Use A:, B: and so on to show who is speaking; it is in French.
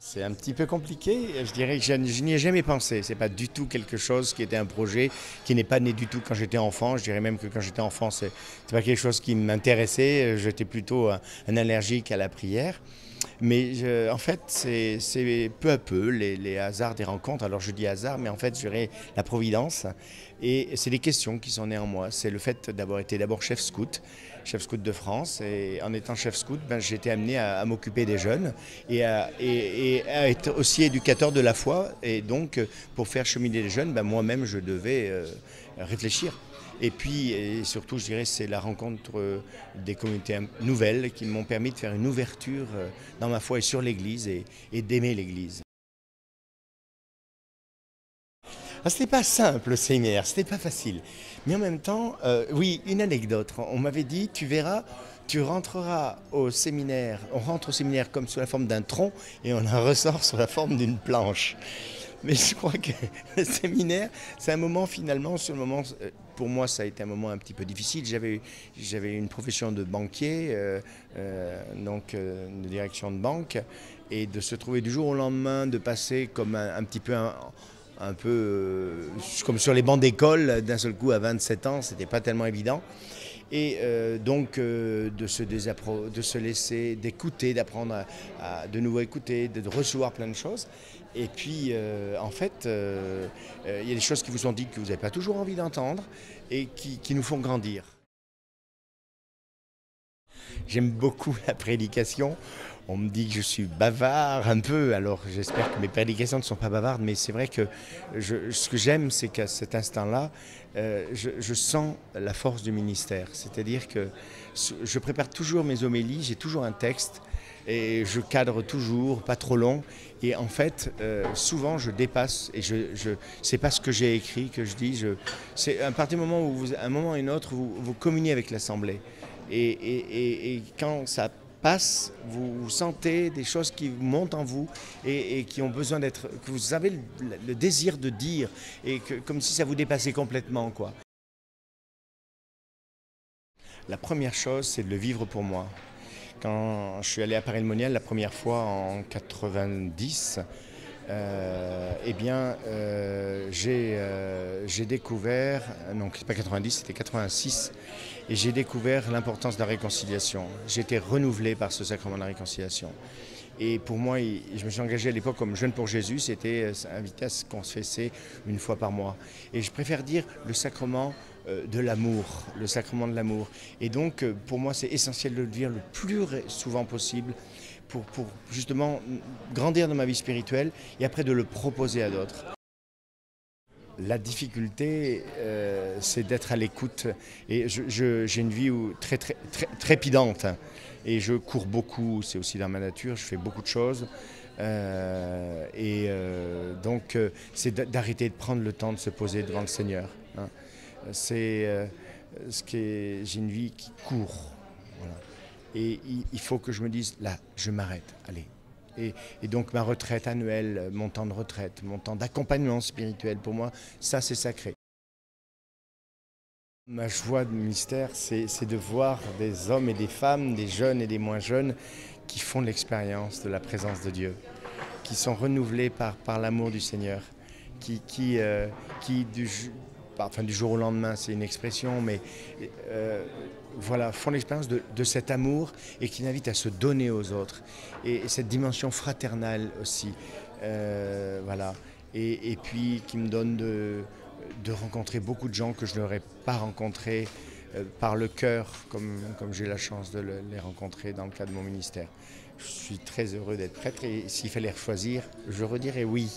A: C'est un petit peu compliqué, je dirais que je n'y ai jamais pensé. C'est pas du tout quelque chose qui était un projet qui n'est pas né du tout quand j'étais enfant. Je dirais même que quand j'étais enfant, c'est pas quelque chose qui m'intéressait. J'étais plutôt un allergique à la prière. Mais en fait, c'est peu à peu les hasards des rencontres. Alors je dis hasard, mais en fait, je dirais la providence. Et c'est des questions qui sont nées en moi. C'est le fait d'avoir été d'abord chef scout de France. Et en étant chef scout, ben, j'ai été amené à m'occuper des jeunes et à être aussi éducateur de la foi. Et donc, pour faire cheminer les jeunes, ben, moi-même, je devais réfléchir. Et puis, et surtout, je dirais, c'est la rencontre des communautés nouvelles qui m'ont permis de faire une ouverture dans ma foi et sur l'Église et d'aimer l'Église. Ah, c'était pas simple le séminaire, c'était pas facile. Mais en même temps, oui, une anecdote. On m'avait dit, tu verras, tu rentreras au séminaire, on rentre au séminaire comme sous la forme d'un tronc et on en ressort sous la forme d'une planche. Mais je crois que le séminaire, c'est un moment finalement, sur le moment, pour moi ça a été un moment un petit peu difficile. J'avais une profession de banquier, donc de direction de banque, et de se trouver du jour au lendemain, de passer comme un petit peu un peu comme sur les bancs d'école d'un seul coup à 27 ans, c'était pas tellement évident. Et donc de se laisser, d'écouter, d'apprendre à de nouveau écouter, de recevoir plein de choses. Et puis en fait, il y a des choses qui vous sont dites que vous n'avez pas toujours envie d'entendre et qui nous font grandir. J'aime beaucoup la prédication. On me dit que je suis bavard un peu, alors j'espère que mes prédications ne sont pas bavardes, mais c'est vrai que ce que j'aime, c'est qu'à cet instant-là, je sens la force du ministère. C'est-à-dire que je prépare toujours mes homélies, j'ai toujours un texte, et je cadre toujours, pas trop long. Et en fait, souvent, je dépasse, et c'est pas ce que j'ai écrit que je dis. C'est à partir du moment où, à un moment et un autre, vous communiez avec l'Assemblée. Et quand ça passe, vous sentez des choses qui montent en vous et qui ont besoin d'être, que vous avez le désir de dire, et que, comme si ça vous dépassait complètement, quoi. La première chose, c'est de le vivre pour moi. Quand je suis allé à Paris-le-Monial la première fois en 90, eh bien, j'ai découvert, non, c'est pas 90, c'était 86, et j'ai découvert l'importance de la réconciliation. J'ai été renouvelé par ce sacrement de la réconciliation. Et pour moi, je me suis engagé à l'époque comme jeune pour Jésus, c'était invité à se confesser une fois par mois. Et je préfère dire le sacrement de l'amour, le sacrement de l'amour. Et donc, pour moi, c'est essentiel de le dire le plus souvent possible pour justement grandir dans ma vie spirituelle et après de le proposer à d'autres. La difficulté, c'est d'être à l'écoute. Et j'ai une vie très trépidante. Et je cours beaucoup, c'est aussi dans ma nature, je fais beaucoup de choses. Donc, c'est d'arrêter de prendre le temps de se poser devant le Seigneur. Hein. J'ai une vie qui court. Voilà. Et il faut que je me dise, là, je m'arrête, allez. Et donc ma retraite annuelle, mon temps de retraite, mon temps d'accompagnement spirituel, pour moi, ça c'est sacré. Ma joie de mystère, c'est de voir des hommes et des femmes, des jeunes et des moins jeunes, qui font l'expérience de la présence de Dieu, qui sont renouvelés par l'amour du Seigneur, qui du jour au lendemain, c'est une expression, mais voilà, font l'expérience de cet amour et qui invitent à se donner aux autres. Et cette dimension fraternelle aussi, voilà. Et puis qui me donne de rencontrer beaucoup de gens que je n'aurais pas rencontrés par le cœur, comme j'ai la chance de les rencontrer dans le cadre de mon ministère. Je suis très heureux d'être prêtre et s'il fallait choisir, je redirais oui.